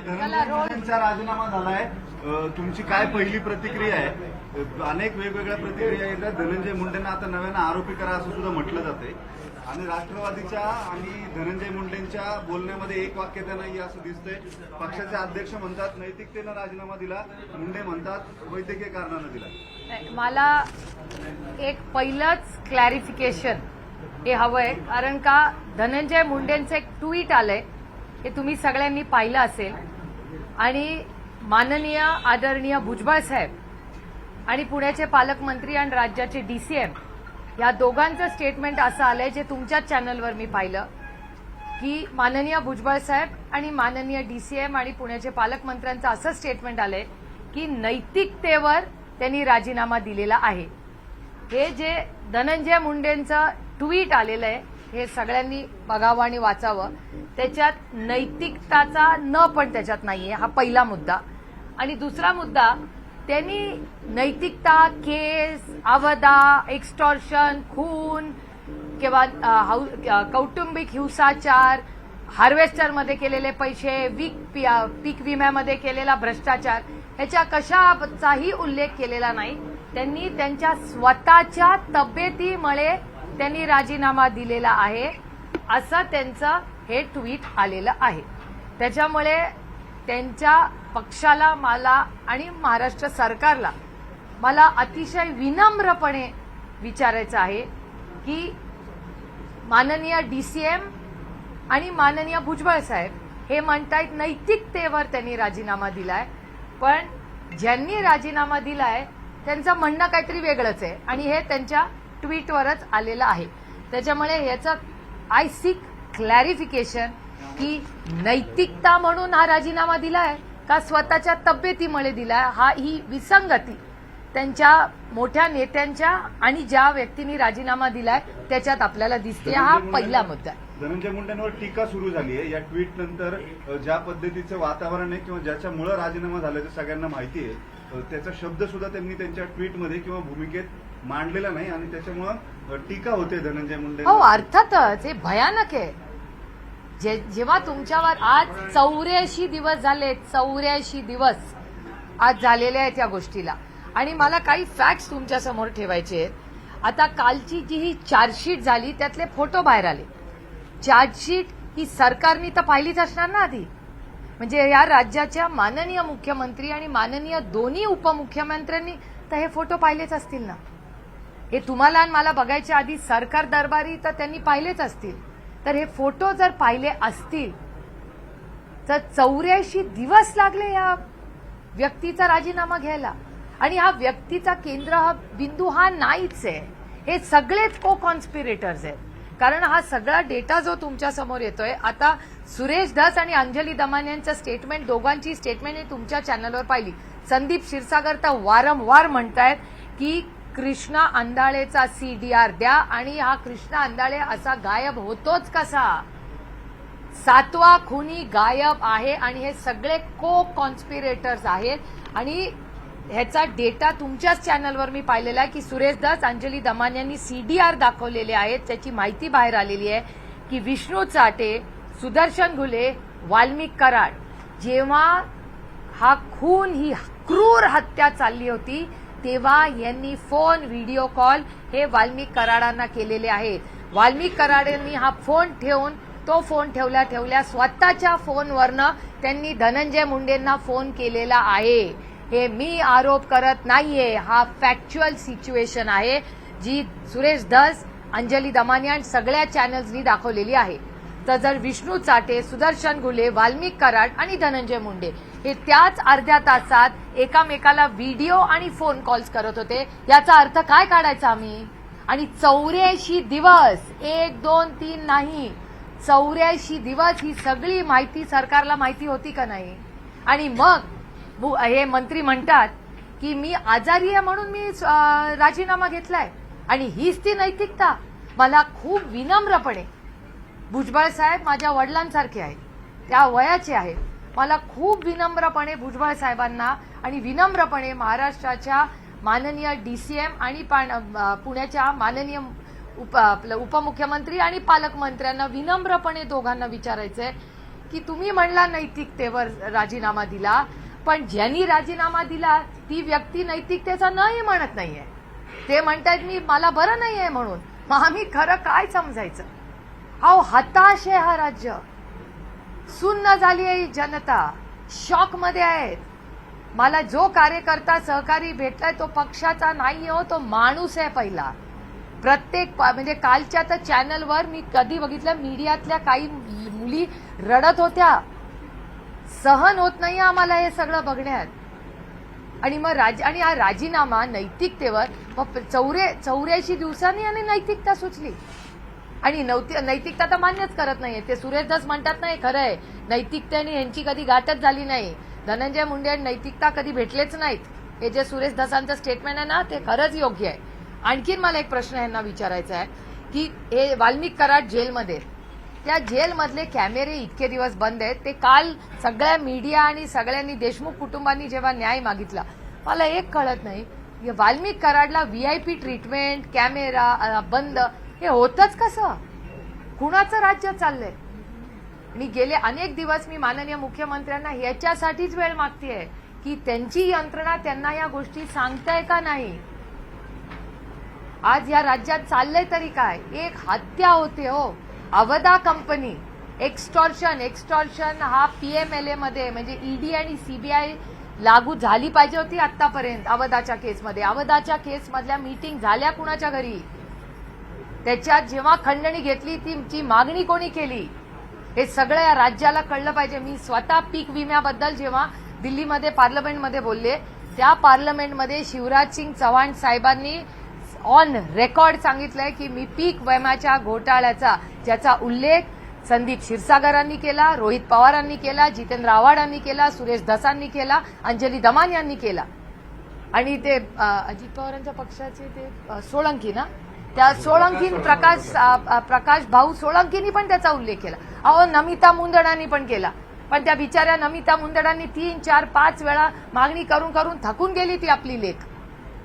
धनंजय मुंडेंचा राजीनामा झालाय, तुमची काय पहिली प्रतिक्रिया आहे? अनेक वेगवेगळ्या प्रतिक्रिया येतात. धनंजय मुंडेंना आता नव्यानं आरोपी करा असं सुद्धा म्हटलं जाते आणि राष्ट्रवादीच्या आणि धनंजय मुंडेंच्या बोलण्यामध्ये एक वाक्यता नाही असं दिसतंय. पक्षाचे अध्यक्ष म्हणतात नैतिकतेनं राजीनामा दिला, मुंडे म्हणतात वैद्यकीय कारणानं दिला. मला एक पहिलंच क्लॅरिफिकेशन हे हवंय, कारण का धनंजय मुंडेंचं एक ट्विट आलंय हे तुम्ही सगळ्यांनी पाहिलं असेल आणि माननीय आदरणीय भुजबळ साहेब आणि पुण्याचे पालकमंत्री आणि राज्याचे डीसीएम या दोघांचं स्टेटमेंट असं आलंय जे तुमच्याच चॅनलवर मी पाहिलं की माननीय भुजबळ साहेब आणि माननीय डीसीएम आणि पुण्याचे पालकमंत्र्यांचं असं स्टेटमेंट आलंय की नैतिकतेवर त्यांनी राजीनामा दिलेला आहे. हे जे धनंजय मुंडेंचं ट्विट आलेलं आहे हे सगळ्यांनी बघावं आणि वाचावं. त्याच्यात नैतिकताचा न पण त्याच्यात नाहीये, हा पहिला मुद्दा. आणि दुसरा मुद्दा, त्यांनी नैतिकता, केस, अवधा, एक्स्टॉर्शन, खून किंवा कौटुंबिक हिंसाचार, हार्वेस्टरमध्ये केलेले पैसे, पीक विम्यामध्ये केलेला भ्रष्टाचार ह्याच्या कशाचाही उल्लेख केलेला नाही. त्यांनी त्यांच्या स्वतःच्या तब्येतीमुळे त्यांनी राजीनामा दिलेला आहे असं त्यांचं हे ट्विट आलेलं आहे. त्याच्यामुळे त्यांच्या पक्षाला, मला आणि महाराष्ट्र सरकारला मला अतिशय विनम्रपणे विचारायचं आहे की माननीय डीसीएम आणि माननीय भुजबळ साहेब हे म्हणतायत नैतिकतेवर त्यांनी राजीनामा दिलाय, पण ज्यांनी राजीनामा दिलाय त्यांचं म्हणणं काहीतरी वेगळंच आहे आणि हे त्यांच्या ट्विटवरच आलेलं आहे. त्याच्यामुळे याचं आय सीक क्लॅरिफिकेशन की नैतिकता म्हणून हा राजीनामा दिलाय का स्वतःच्या तब्येतीमुळे दिलाय. ही विसंगती त्यांच्या मोठ्या नेत्यांच्या आणि ज्या व्यक्तींनी राजीनामा दिलाय त्याच्यात आपल्याला दिसते. हा पहिला मुद्दा. धनंजय मुंडेंवर टीका सुरू झाली आहे या ट्विट नंतर. ज्या पद्धतीचं वातावरण आहे किंवा ज्याच्यामुळे राजीनामा झाल्याचं सगळ्यांना माहिती आहे, त्याचा शब्द सुद्धा त्यांनी त्यांच्या ट्विटमध्ये किंवा भूमिकेत मांडलेला नाही आणि त्याच्यामुळे टीका होते धनंजय मुंडे. हो, अर्थातच हे भयानक आहे. जेव्हा तुमच्यावर आज 84 दिवस झाले, 84 दिवस आज झालेले आहेत या गोष्टीला आणि मला काही फॅक्ट्स तुमच्या समोर ठेवायचे आहेत. आता कालची जी ही चार्जशीट झाली त्यातले फोटो बाहेर आले. चार्जशीट ही सरकारने तर पाहिलीच असणार ना आधी, म्हणजे या राज्याच्या माननीय मुख्यमंत्री आणि माननीय दोन्ही उपमुख्यमंत्र्यांनी तर हे फोटो पाहिलेच असतील ना. हे तुम्हाला आणि मला बघायच्या आधी सरकार दरबारी तर त्यांनी पाहिलेच असतील. तर हे फोटो जर पाहिले असतील तर 84 दिवस लागले या व्यक्तीचा राजीनामा घ्यायला आणि हा व्यक्तीचा केंद्र बिंदू हा नाहीच आहे. हे सगळेच को कॉन्स्पिरेटर्स आहेत. कारण हा सगळा डेटा जो तुमच्या समोर येतोय, आता सुरेश धस आणि अंजली दमानी यांचं स्टेटमेंट, दोघांची स्टेटमेंट हे तुमच्या चॅनलवर पाहिली. संदीप क्षीरसागर तर वारंवार म्हणतायत की कृष्णा अंधाळेचा सीडीआर द्या आणि हा कृष्णा अंधाळे असा गायब होतोच कसा. 7वा खुनी गायब आहे आणि हे सगळे को कॉन्स्पिरेटर्स आहेत आणि ह्याचा डेटा तुमच्याच चॅनलवर मी पाहिलेला आहे की सुरेश दस, अंजली दमानी यांनी सीडीआर दाखवलेले आहेत. त्याची माहिती बाहेर आलेली आहे की विष्णू चाटे, सुदर्शन घुले, वाल्मिक कराड जेव्हा हा खून, ही क्रूर हत्या चालली होती तेव्हा यांनी फोन, व्हिडिओ कॉल हे वाल्मिक कराडांना केलेले आहेत. वाल्मिक कराडांनी हा फोन ठेवून, तो फोन ठेवल्या ठेवल्या स्वतःच्या फोनवरनं त्यांनी धनंजय मुंडेंना फोन केलेला आहे. हे मी आरोप करत नाहीये, हा फॅक्च्युअल सिच्युएशन आहे जी सुरेश धस, अंजली दमानी आणि सगळ्या चॅनल्सनी दाखवलेली आहे. तर जर विष्णू चाटे, सुदर्शन घुले, वाल्मिक कराड आणि धनंजय मुंडे हे त्याच अर्ध्या तासात एकामेकाला व्हिडिओ आणि फोन कॉल्स करत होते, याचा अर्थ काय काढायचा आम्ही? आणि 84 दिवस, 1, 2, 3 नाही, 84 दिवस ही सगळी माहिती सरकारला माहिती होती का नाही? आणि मग हे मंत्री म्हणतात की मी आजारी आहे म्हणून मी राजीनामा घेतलाय आणि हीच ती नैतिकता. मला खूप विनम्रपणे, भुजबळ साहेब माझ्या वडिलांसारखे आहेत, त्या वयाचे आहेत, मला खूप विनम्रपणे भुजबळ साहेबांना आणि विनम्रपणे महाराष्ट्राच्या माननीय डीसीएम आणि पुण्याच्या माननीय उपमुख्यमंत्री आणि पालकमंत्र्यांना विनम्रपणे दोघांना विचारायचंय की तुम्ही म्हणला नैतिकतेवर राजीनामा दिला, पण ज्यांनी राजीनामा दिला ती व्यक्ती नैतिकतेचा नाही म्हणत नाहीये. ते म्हणतायत मला बरं नाहीये म्हणून. मग आम्ही खरं काय समजायचं? अहो, हताश आहे हा राज्य, सुन्न झाली आहे ही जनता, शॉक मध्ये आहेत. मला जो कार्यकर्ता सहकारी भेटलाय तो पक्षाचा नाही हो, तो माणूस आहे पहिला. प्रत्येक म्हणजे कालच्या तर चॅनलवर मी कधी बघितलं, मीडियातल्या काही मुली रडत होत्या. सहन होत नाही आम्हाला हे सगळं बघण्यात. आणि मग आणि हा राजीनामा नैतिकतेवर 84 दिवसांनी आणि नैतिकता सुचली. आणि नैतिकता तर मान्यच करत नाहीये ते. सुरेश धस म्हणतात नाही, खरं आहे, नैतिकतेने यांची कधी गाठच झाली नाही. धनंजय मुंडे नैतिकता कधी भेटलेच नाहीत. हे जे सुरेश धसांचं स्टेटमेंट आहे ना, ते खरंच योग्य आहे. आणखीन मला एक प्रश्न यांना विचारायचा आहे की हे वाल्मिक कराड जेलमध्ये, त्या जेलमधले कॅमेरे इतके दिवस बंद आहेत. ते काल सगळ्या मीडिया आणि सगळ्यांनी देशमुख कुटुंबांनी जेव्हा न्याय मागितला, मला एक कळत नाही, वाल्मिक कराडला व्हीआयपी ट्रीटमेंट, कॅमेरा बंद, हे होतच कसं? कुणाचं राज्य चाललंय? आणि गेले अनेक दिवस मी माननीय मुख्यमंत्र्यांना ह्याच्यासाठीच वेळ मागतेय की त्यांची यंत्रणा त्यांना या गोष्टी सांगताय का नाही. आज या राज्यात चाललंय तरी काय? एक हत्या होते हो, अवधा कंपनी, एक्स्टॉर्शन हा पीएमएलए मध्ये म्हणजे ईडी आणि सीबीआय लागू झाली पाहिजे होती आतापर्यंत. अवधाच्या केसमध्ये, अवधाच्या केसमधल्या मीटिंग झाल्या कुणाच्या घरी? त्याच्यात जेव्हा खंडणी घेतली ती मागणी कोणी केली? हे सगळं या राज्याला कळलं पाहिजे. मी स्वतः पीक विम्याबद्दल जेव्हा दिल्लीमध्ये पार्लमेंटमध्ये बोलले, त्या पार्लमेंटमध्ये शिवराज सिंग चौहान साहेबांनी ऑन रेकॉर्ड सांगितलंय की मी पीक विम्याच्या घोटाळ्याचा, ज्याचा उल्लेख संदीप क्षीरसागरांनी केला, रोहित पवारांनी केला, जितेंद्र आव्हाडांनी केला, सुरेश धसांनी केला, अंजली दमान यांनी केला. आणि ते अजित पवारांच्या पक्षाचे ते सोळंकी ना, त्या सोळंकीन प्रकाश भाऊ सोळंकीनी पण त्याचा उल्लेख केला. अहो, नमिता मुंदडांनी पण केला. पण त्या बिचाऱ्या नमिता मुंदडांनी 3, 4, 5 वेळा मागणी करून करून थकून गेली ती आपली लेख.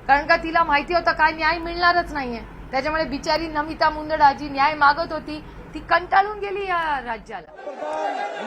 कारण का तिला माहिती होतं काय न्याय मिळणारच नाहीये. त्याच्यामुळे बिचारी नमिता मुंदडा जी न्याय मागत होती ती कंटाळून गेली या राज्याला.